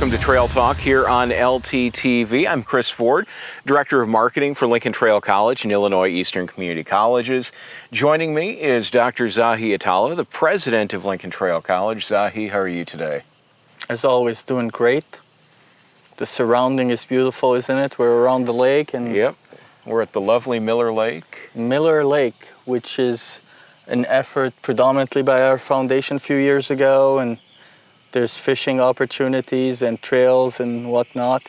Welcome to Trail Talk here on LTTV. I'm Chris Ford, Director of Marketing for Lincoln Trail College and Illinois Eastern Community Colleges. Joining me is Dr. Zahi Atallah, the President of Lincoln Trail College. Zahi, how are you today? As always, doing great. The surrounding is beautiful, isn't it? We're around the lake. And Yep, we're at the lovely Miller Lake. Miller Lake, which is an effort predominantly by our foundation a few years ago, and there's fishing opportunities and trails and whatnot.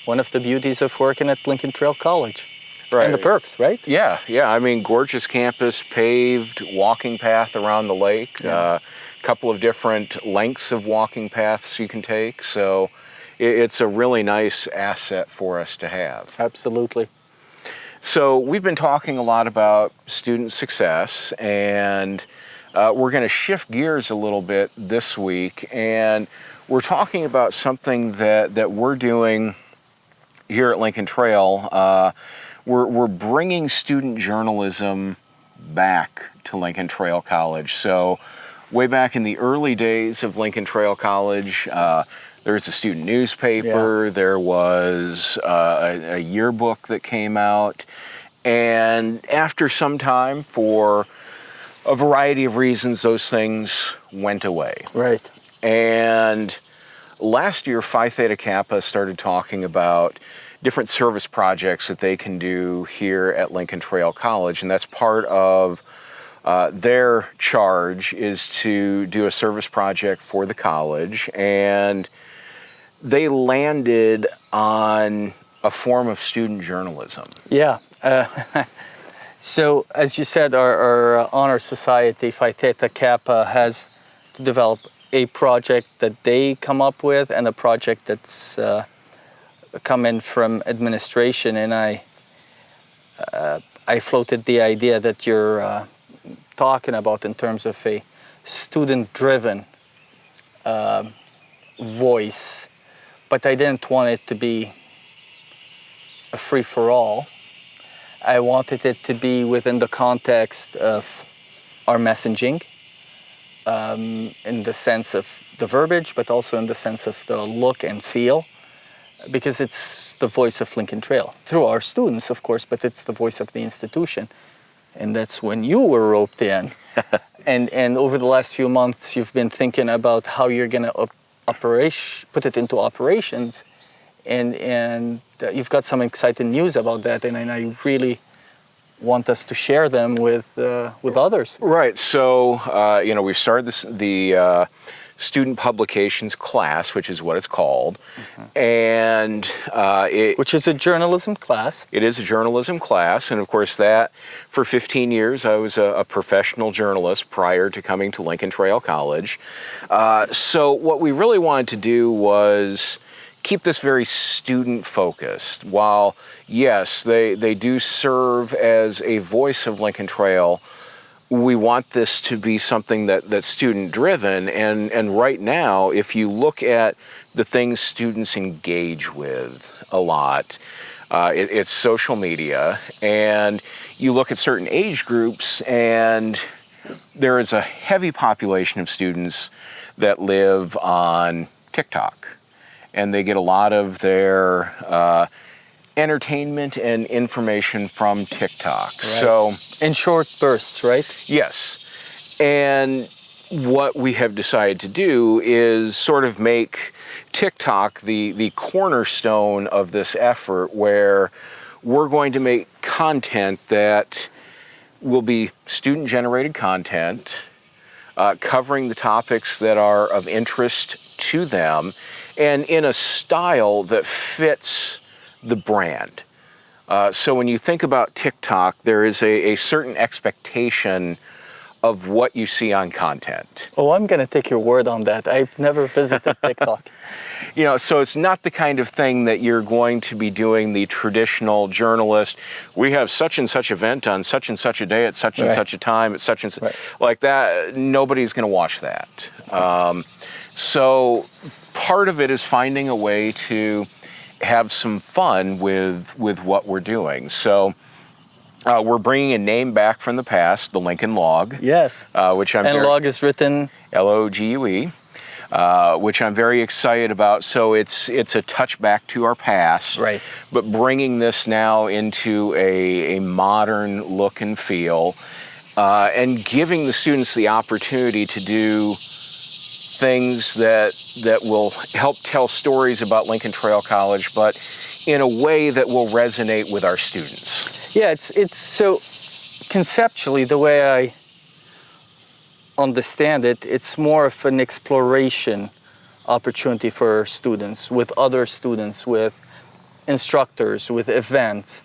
One of the beauties of working at Lincoln Trail College. Right. And the perks, right? Yeah. I mean, gorgeous campus, paved walking path around the lake. Yeah. Couple of different lengths of walking paths you can take. So it's a really nice asset for us to have. Absolutely. So we've been talking a lot about student success, and we're going to shift gears a little bit this week, and we're talking about something that we're doing here at Lincoln Trail. We're bringing student journalism back to Lincoln Trail College. So way back in the early days of Lincoln Trail College, there was a student newspaper, there was a yearbook that came out, and after some time, for a variety of reasons, those things went away. Right. And last year, Phi Theta Kappa started talking about different service projects that they can do here at Lincoln Trail College, and that's part of their charge is to do a service project for the college, and they landed on a form of student journalism. Yeah. So, as you said, our honor society, Phi Theta Kappa, has developed a project that they come up with and a project that's come in from administration. And I floated the idea that you're talking about in terms of a student-driven voice. But I didn't want it to be a free-for-all. I wanted it to be within the context of our messaging, in the sense of the verbiage, but also in the sense of the look and feel, because it's the voice of Lincoln Trail, through our students, of course, but it's the voice of the institution. And that's when you were roped in. and over the last few months, you've been thinking about how you're going to put it into operations. And you've got some exciting news about that, and I really want us to share them with others. Right. So we've started the student publications class, which is what it's called, and which is a journalism class. It is a journalism class, and of course that for 15 years I was a professional journalist prior to coming to Lincoln Trail College. So what we really wanted to do was keep this very student-focused. While, yes, they do serve as a voice of Lincoln Trail, we want this to be something that's student-driven. And right now, if you look at the things students engage with a lot, it's social media. And you look at certain age groups, and there is a heavy population of students that live on TikTok. And they get a lot of their entertainment and information from TikTok. Right. So, in short bursts, right? Yes. And what we have decided to do is sort of make TikTok the cornerstone of this effort, where we're going to make content that will be student-generated content, covering the topics that are of interest to them, and in a style that fits the brand. So when you think about TikTok, there is a certain expectation of what you see on content. Oh, I'm going to take your word on that. I've never visited TikTok. So it's not the kind of thing that you're going to be doing the traditional journalist. We have such and such event on such and such a day at such and such a time at such and such, like that. Nobody's going to watch that. So part of it is finding a way to have some fun with what we're doing. So we're bringing a name back from the past, the Lincoln Log. Yes. Which I'm and log is written LOGUE. which I'm very excited about. So it's a touch back to our past, Right. but bringing this now into a modern look and feel, and giving the students the opportunity to do things that will help tell stories about Lincoln Trail College, but in a way that will resonate with our students. Yeah, it's so conceptually, the way I understand it, it's more of an exploration opportunity for students, with other students, with instructors, with events,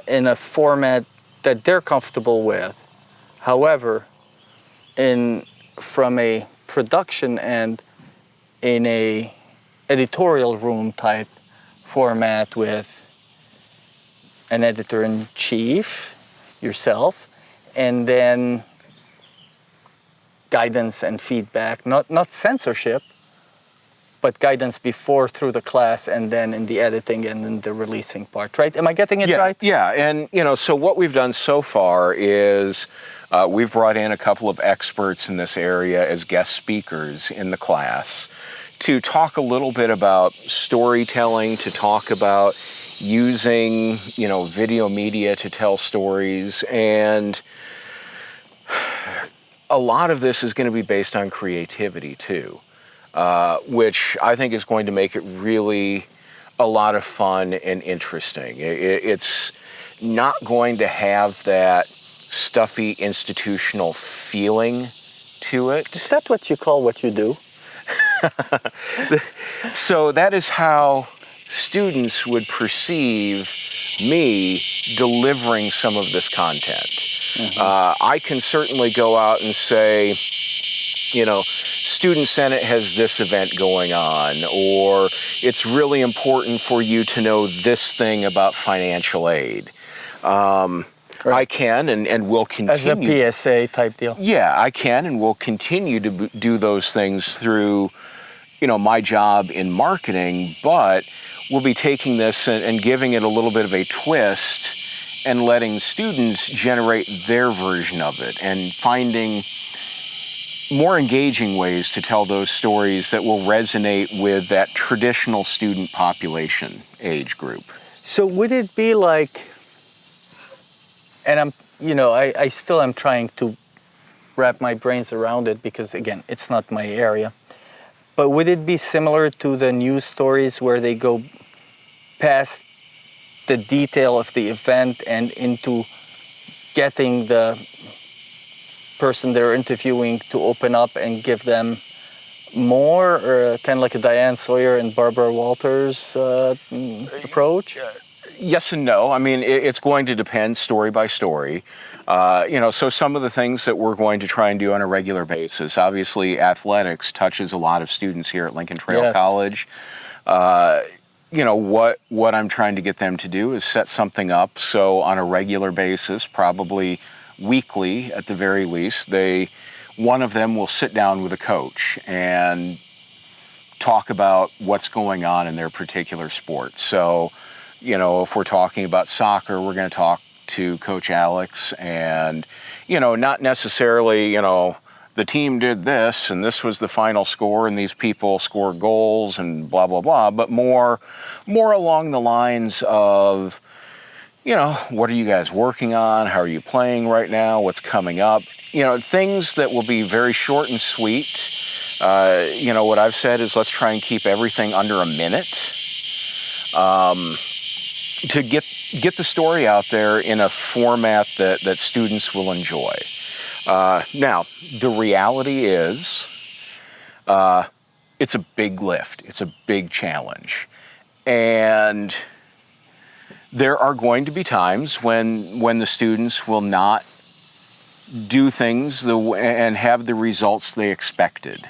in a format that they're comfortable with. However, from a production and in a editorial room type format with an editor-in-chief, yourself, and then guidance and feedback, not censorship, but guidance before, through the class, and then in the editing and in the releasing part, right? Am I getting it right? Yeah, and so what we've done so far is we've brought in a couple of experts in this area as guest speakers in the class to talk a little bit about storytelling, to talk about using, video media to tell stories. And a lot of this is going to be based on creativity too, which I think is going to make it really a lot of fun and interesting. It's not going to have that stuffy institutional feeling to it. Is that what you call what you do? So that is how students would perceive me delivering some of this content. Mm-hmm. I can certainly go out and say, Student Senate has this event going on, or it's really important for you to know this thing about financial aid. Right. I can and will continue. As a PSA type deal. Yeah, I can and will continue to do those things through, my job in marketing, but we'll be taking this and giving it a little bit of a twist and letting students generate their version of it and finding more engaging ways to tell those stories that will resonate with that traditional student population age group. So would it be like, and I still am trying to wrap my brains around it because, again, it's not my area, but would it be similar to the news stories where they go past the detail of the event and into getting the person they're interviewing to open up and give them more, or kind of like a Diane Sawyer and Barbara Walters approach? Yes and no. I mean, it's going to depend story by story. So some of the things that we're going to try and do on a regular basis, obviously athletics touches a lot of students here at Lincoln Trail College. What I'm trying to get them to do is set something up so on a regular basis, probably weekly at the very least, one of them will sit down with a coach and talk about what's going on in their particular sport. So, if we're talking about soccer, we're going to talk to Coach Alex and, not necessarily, the team did this and this was the final score and these people scored goals and blah, blah, blah, but more along the lines of, what are you guys working on? How are you playing right now? What's coming up? Things that will be very short and sweet. What I've said is let's try and keep everything under a minute to get the story out there in a format that students will enjoy. Now, the reality is it's a big lift. It's a big challenge. And there are going to be times when the students will not do things and have the results they expected.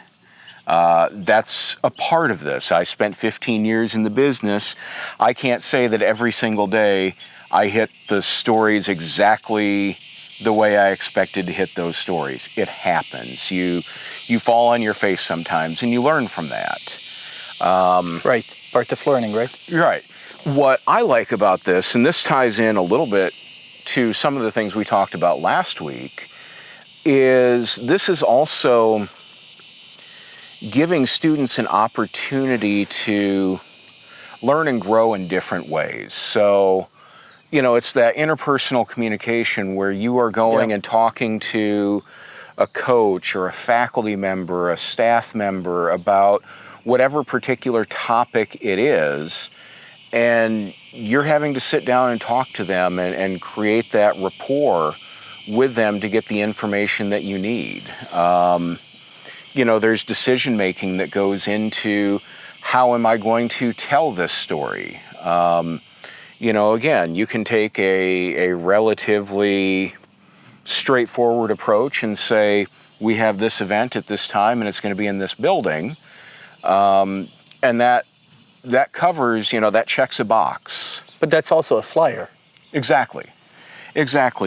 That's a part of this. I spent 15 years in the business. I can't say that every single day I hit the stories exactly the way I expected to hit those stories. It happens. You fall on your face sometimes and you learn from that. Right. Part of learning, right? Right. What I like about this, and this ties in a little bit to some of the things we talked about last week, is this is also giving students an opportunity to learn and grow in different ways. So, it's that interpersonal communication where you are going and talking to a coach or a faculty member, a staff member about whatever particular topic it is, and you're having to sit down and talk to them and create that rapport with them to get the information that you need. There's decision making that goes into how am I going to tell this story. Again, you can take a relatively straightforward approach and say, we have this event at this time and it's going to be in this building. And that covers, that checks a box. But that's also a flyer. Exactly.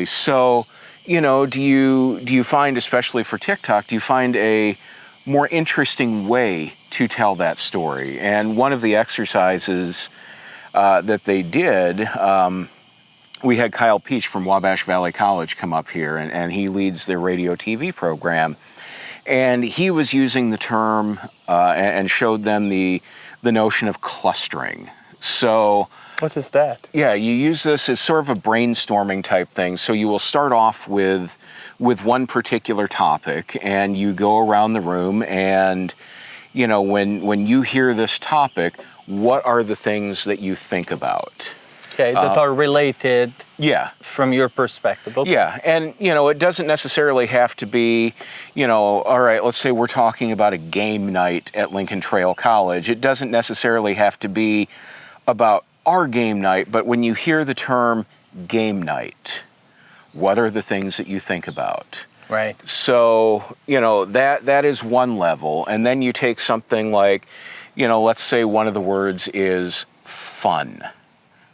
So, do you find, especially for TikTok, do you find a more interesting way to tell that story? And one of the exercises that they did, we had Kyle Peach from Wabash Valley College come up here, and he leads their radio TV program. And he was using the term and showed them the notion of clustering. So, what is that? Yeah, you use this as sort of a brainstorming type thing. So you will start off with one particular topic, and you go around the room, and when you hear this topic, what are the things that you think about? Okay, that are related. Yeah. From your perspective. Okay. Yeah, and it doesn't necessarily have to be, all right, let's say we're talking about a game night at Lincoln Trail College. It doesn't necessarily have to be about our game night, but when you hear the term game night, what are the things that you think about? Right. So, that is one level. And then you take something like, let's say one of the words is fun.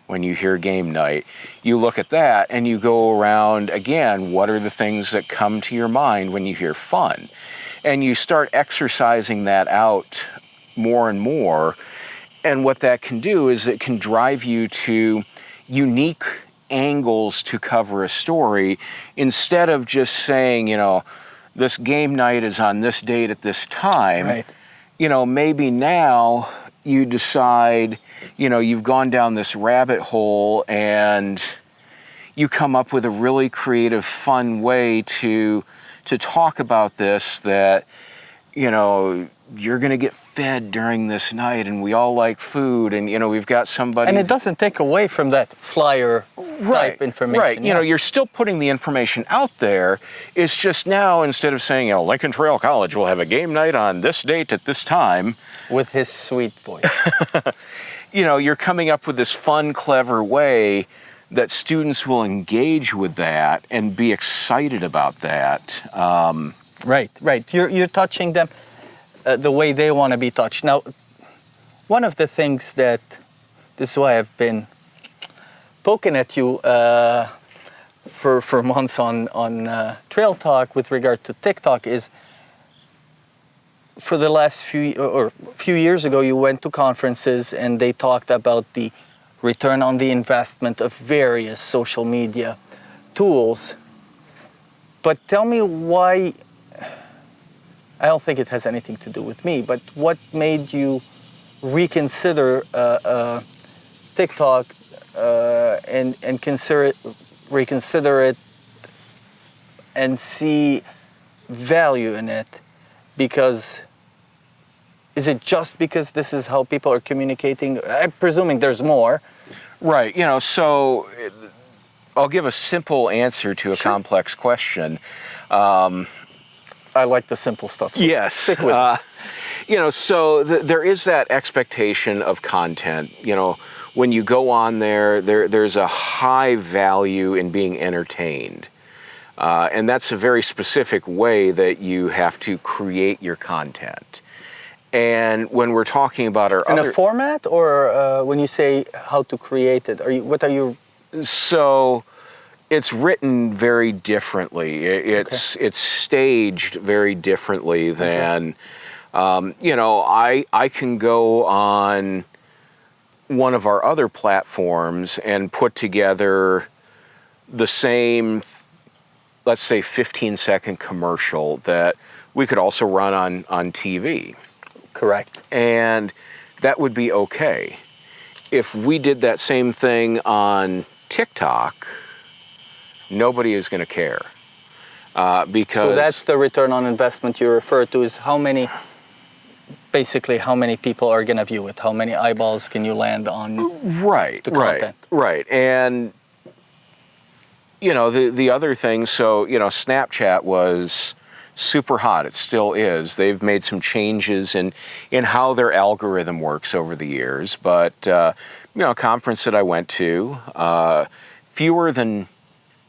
When you hear game night, you look at that and you go around again, what are the things that come to your mind when you hear fun? And you start exercising that out more and more. And what that can do is it can drive you to unique angles to cover a story instead of just saying, this game night is on this date at this time. Right. Maybe now you decide, you've gone down this rabbit hole and you come up with a really creative, fun way to talk about this that, you're going to get fed during this night and we all like food and, we've got somebody. And it doesn't take away from that flyer type information. Right. Yeah. You're still putting the information out there. It's just now, instead of saying, Lincoln Trail College will have a game night on this date at this time. With his sweet voice. You're coming up with this fun, clever way that students will engage with that and be excited about that. Right. You're touching them the way they want to be touched. Now, one of the things that, this is why I've been poking at you for months on Trail Talk with regard to TikTok is, for the last few years ago, you went to conferences and they talked about the return on the investment of various social media tools. But tell me why, I don't think it has anything to do with me, but what made you reconsider TikTok and reconsider it and see value in it? Because is it just because this is how people are communicating? I'm presuming there's more. Right. So I'll give a simple answer to a complex question. I like the simple stuff. So yes. Stick with it. So there is that expectation of content. When you go on there's a high value in being entertained. And that's a very specific way that you have to create your content. And when we're talking about our in a format, or when you say how to create it, what are you? So it's written very differently. It's staged very differently than, I can go on one of our other platforms and put together the same, let's say 15-second commercial that we could also run on TV. Correct. And that would be okay. If we did that same thing on TikTok, nobody is going to care. Because So that's the return on investment you refer to, is how many people are going to view it? How many eyeballs can you land on the content? Right. And, the other thing, so, Snapchat was super hot. It still is. They've made some changes in how their algorithm works over the years. But, a conference that I went to, fewer than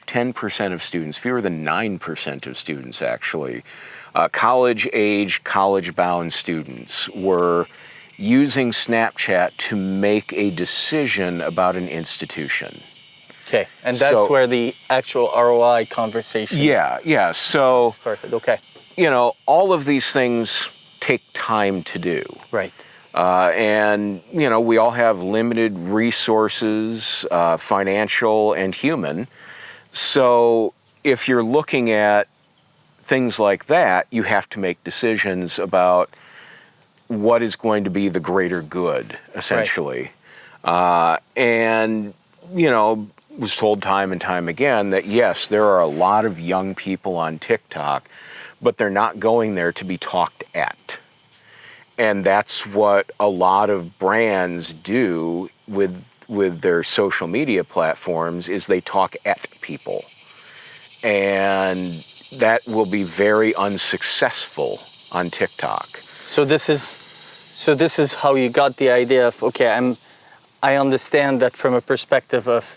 10% of students, fewer than 9% of students actually, college-age, college-bound students were using Snapchat to make a decision about an institution. Okay, and that's where the actual ROI conversation so started. Okay. All of these things take time to do. Right. And, we all have limited resources, financial and human. So if you're looking at things like that, you have to make decisions about what is going to be the greater good, essentially. Right. And, was told time and time again that, yes, there are a lot of young people on TikTok, but they're not going there to be talked at. And that's what a lot of brands do with their social media platforms, is they talk at people. And that will be very unsuccessful on TikTok. So this is how you got the idea of, okay, I understand that from a perspective of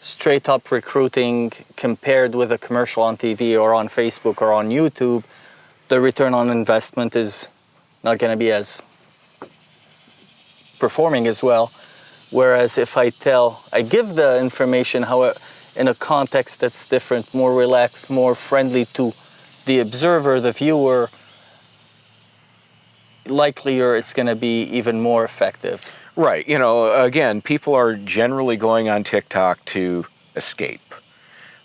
straight up recruiting compared with a commercial on TV or on Facebook or on YouTube, the return on investment is not going to be as performing as well. Whereas if I give the information, however, in a context that's different, more relaxed, more friendly to the observer, the viewer, likelier it's going to be even more effective. Right. Again, people are generally going on TikTok to escape,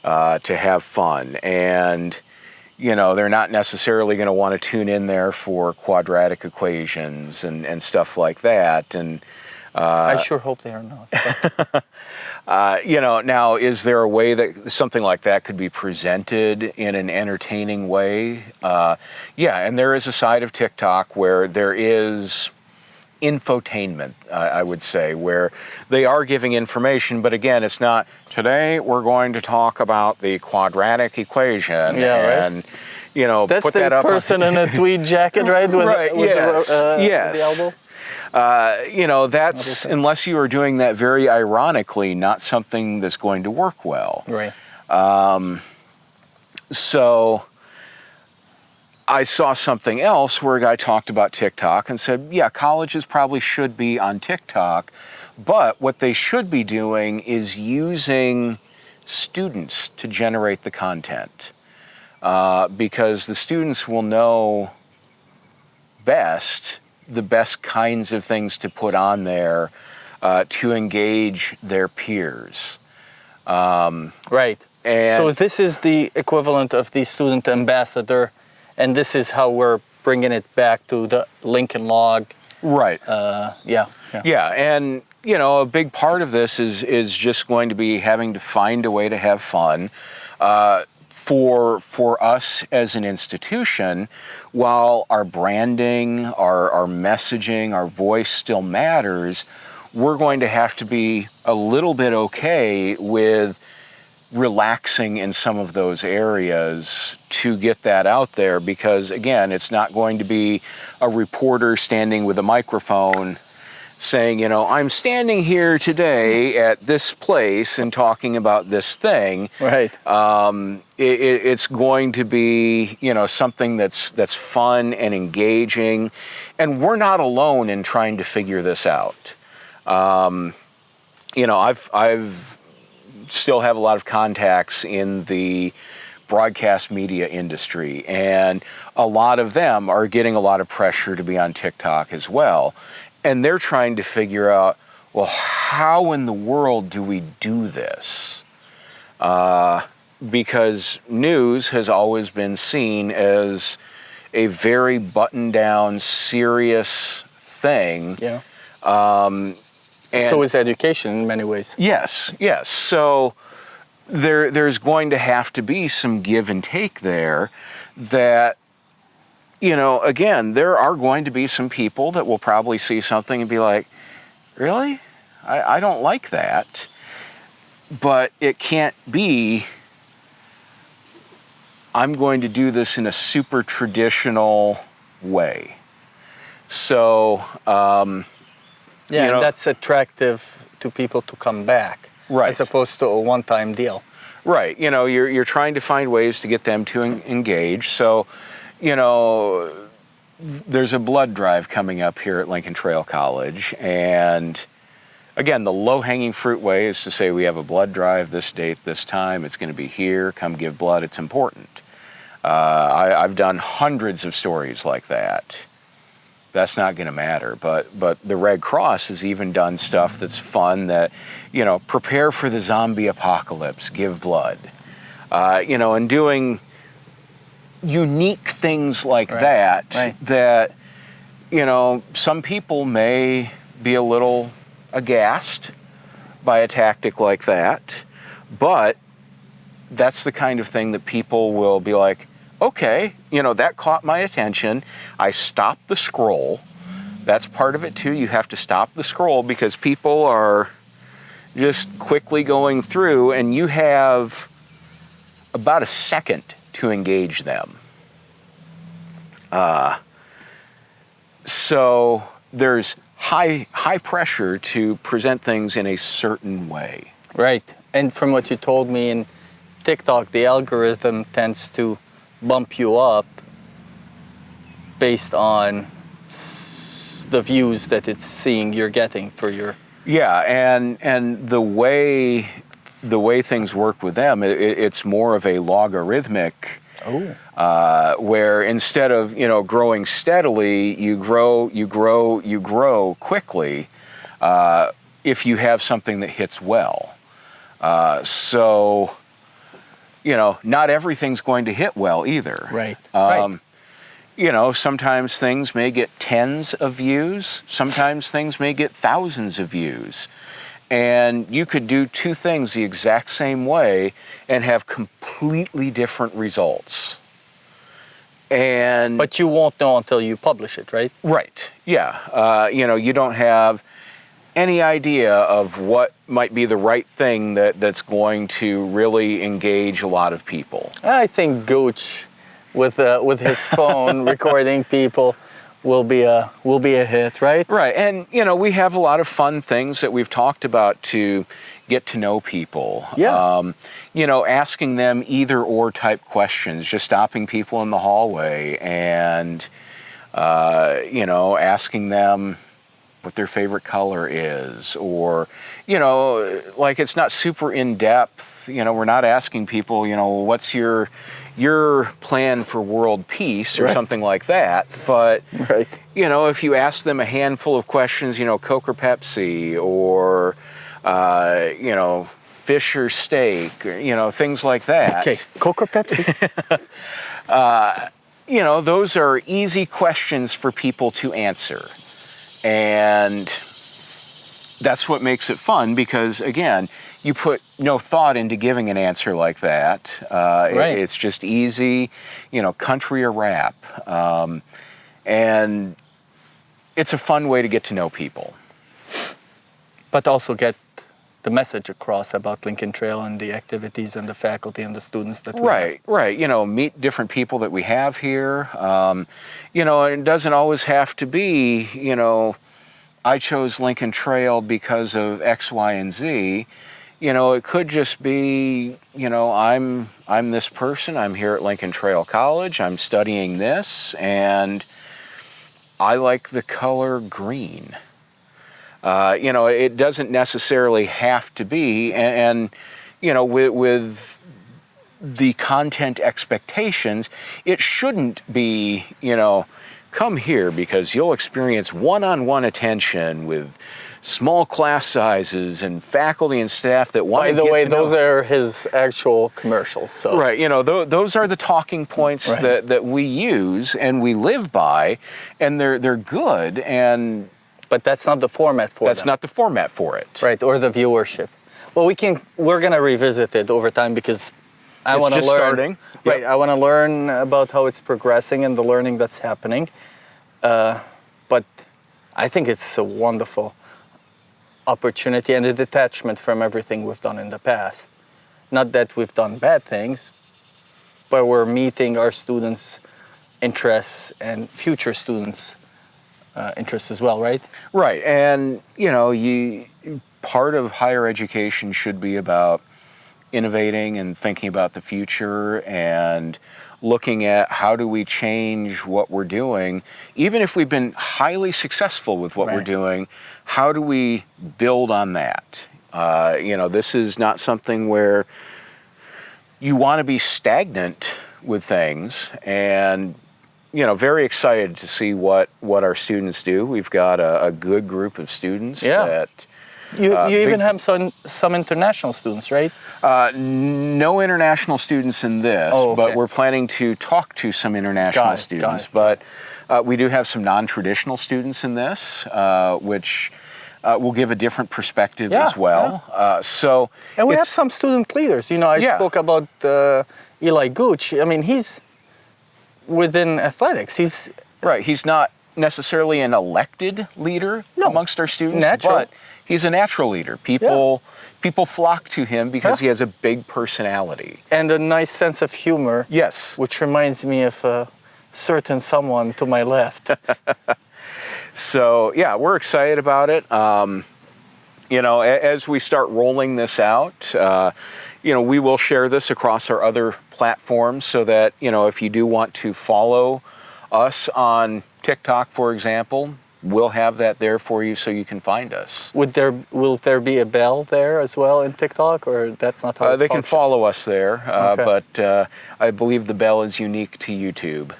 to have fun. And, they're not necessarily going to want to tune in there for quadratic equations and stuff like that. And I sure hope they are not. Now, is there a way that something like that could be presented in an entertaining way? And there is a side of TikTok where there is infotainment, I would say, where they are giving information, but again, it's not, today we're going to talk about the quadratic equation, and that's put the that up person in a tweed jacket, right? The elbow. That's, unless you are doing that very ironically, not something that's going to work well. Right. So I saw something else where a guy talked about TikTok and said, yeah, colleges probably should be on TikTok, but what they should be doing is using students to generate the content, because the students will know the best kinds of things to put on there to engage their peers. Right. And so this is the equivalent of the student ambassador, and this is how we're bringing it back to the Lincoln Log. Right. Yeah, and a big part of this is just going to be having to find a way to have fun. For us as an institution, while our branding, our messaging, our voice still matters, we're going to have to be a little bit okay with relaxing in some of those areas to get that out there, because again, it's not going to be a reporter standing with a microphone saying, I'm standing here today at this place and talking about this thing. Right. It's going to be, something that's fun and engaging, and we're not alone in trying to figure this out. I've still have a lot of contacts in the broadcast media industry, and a lot of them are getting a lot of pressure to be on TikTok as well. And they're trying to figure out, well, how in the world do we do this? Because news has always been seen as a very buttoned down, serious thing. Yeah. And So is education in many ways. yes, yes. So there's going to have to be some give and take there that, again, there are going to be some people that will probably see something and be like, really? I don't like that. But it can't be, I'm going to do this in a super traditional way. So, Yeah, and that's attractive to people to come back. Right. As opposed to a one-time deal. right, you're trying to find ways to get them to engage. So, there's a blood drive coming up here at Lincoln Trail College, and again, the low-hanging fruit way is to say we have a blood drive this date, this time, it's going to be here, come give blood, it's important. I've done hundreds of stories like that. That's not going to matter, but the Red Cross has even done stuff that's fun that, prepare for the zombie apocalypse, give blood. And doing unique things like that, that, some people may be a little aghast by a tactic like that, but that's the kind of thing that people will be like, okay, that caught my attention. I stopped the scroll. That's part of it too. You have to stop the scroll because people are just quickly going through, and you have about a second to engage them. So there's high pressure to present things in a certain way. Right. And from what you told me in TikTok, the algorithm tends to bump you up based on the views that it's seeing you're getting for your... Yeah, and the way things work with them, it's more of a logarithmic, where instead of growing steadily, you grow quickly if you have something that hits well. So not everything's going to hit well either. Right. Sometimes things may get tens of views, sometimes things may get thousands of views. And you could do two things the exact same way and have completely different results. But you won't know until you publish it, right? Right, yeah. You don't have any idea of what might be the right thing that's going to really engage a lot of people. I think Gooch, with his phone recording people, will be a hit, right? Right, and we have a lot of fun things that we've talked about to get to know people. Yeah. Asking them either or type questions, just stopping people in the hallway and asking them what their favorite color is, or like it's not super in depth. We're not asking people, what's your plan for world peace or something like that. But, if you ask them a handful of questions, Coke or Pepsi, or, fish or steak, or, things like that. Okay, Coke or Pepsi? Those are easy questions for people to answer. And that's what makes it fun because, again, you put no thought into giving an answer like that. It's just easy, country or rap. And it's a fun way to get to know people. But also get the message across about Lincoln Trail and the activities and the faculty and the students that we have. Right. Meet different people that we have here. It doesn't always have to be, I chose Lincoln Trail because of X, Y, and Z. It could just be, I'm this person, I'm here at Lincoln Trail College, I'm studying this, and I like the color green. It doesn't necessarily have to be, and with the content expectations, it shouldn't be, come here because you'll experience one-on-one attention with small class sizes and faculty and staff that want By to the get way, to know. those are his actual commercials. So Right, those are the talking points Right. that we use and we live by, and they're good, and but that's not the format for that's them. not the format for it. Right, or the viewership. Well, we're gonna revisit it over time because I It's want to just learn. starting. Right, Yep. I want to learn about how it's progressing and the learning that's happening. But I think it's a wonderful opportunity and a detachment from everything we've done in the past. Not that we've done bad things, but we're meeting our students' interests and future students' interests as well, right? Right, and part of higher education should be about innovating and thinking about the future and looking at how do we change what we're doing. Even if we've been highly successful with what we're Right. doing, how do we build on that? This is not something where you want to be stagnant with things, and very excited to see what our students do. We've got a good group of students Yeah. that You even big- have some international students, right? no international students in this, Oh, okay. but we're planning to talk to some international Got it, students. got it. But we do have some non-traditional students in this, which will give a different perspective Yeah, as well. So And we have it's- some student leaders. I Yeah. spoke about Eli Gooch. I mean, he's within athletics. He's right. He's not necessarily an elected leader No. amongst our students, Natural. but he's a natural leader. People flock to him because Yeah. he has a big personality. and a nice sense of humor, Yes. which reminds me of a certain someone to my left. So yeah, we're excited about it. As we start rolling this out, we will share this across our other platforms so that if you do want to follow us on TikTok, for example, we'll have that there for you so you can find us. Will there be a bell there as well in TikTok, or that's not how it They can functions? follow us there, Okay. but I believe the bell is unique to YouTube.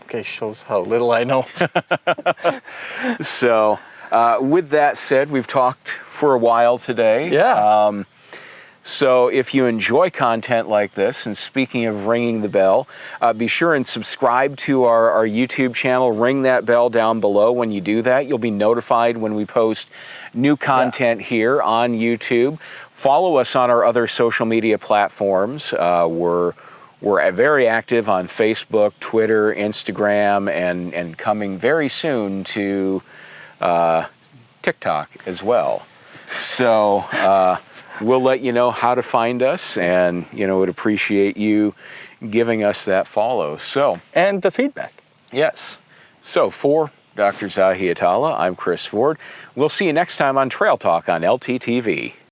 Okay, shows how little I know. So, with that said, we've talked for a while today. Yeah. So if you enjoy content like this, and speaking of ringing the bell, be sure and subscribe to our YouTube channel. Ring that bell down below. When you do that, you'll be notified when we post new content here on YouTube. Follow us on our other social media platforms. We're very active on Facebook, Twitter, Instagram, and coming very soon to TikTok as well. So we'll let you know how to find us, and would appreciate you giving us that follow. So And the feedback. yes. So for Dr. Zahi Atala, I'm Chris Ford. We'll see you next time on Trail Talk on LTTV.